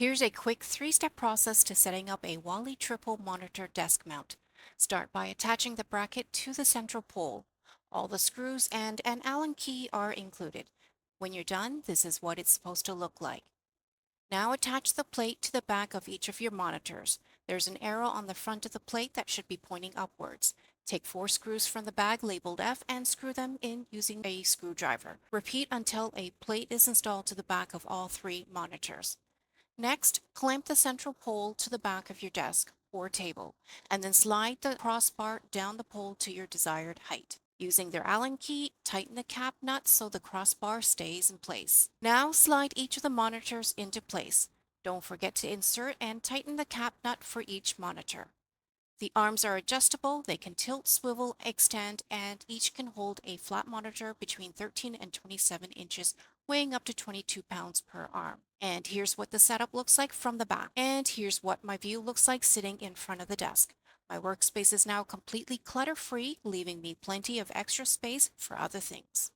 Here's a quick three-step process to setting up a WALI triple monitor desk mount. Start by attaching the bracket to the central pole. All the screws and an Allen key are included. When you're done, this is what it's supposed to look like. Now attach the plate to the back of each of your monitors. There's an arrow on the front of the plate that should be pointing upwards. Take 4 screws from the bag labeled F and screw them in using a screwdriver. Repeat until a plate is installed to the back of all 3 monitors. Next, clamp the central pole to the back of your desk or table, and then slide the crossbar down the pole to your desired height. Using their Allen key, tighten the cap nut so the crossbar stays in place. Now slide each of the monitors into place. Don't forget to insert and tighten the cap nut for each monitor. The arms are adjustable, they can tilt, swivel, extend, and each can hold a flat monitor between 13 and 27 inches, weighing up to 22 pounds per arm. And here's what the setup looks like from the back. And here's what my view looks like sitting in front of the desk. My workspace is now completely clutter-free, leaving me plenty of extra space for other things.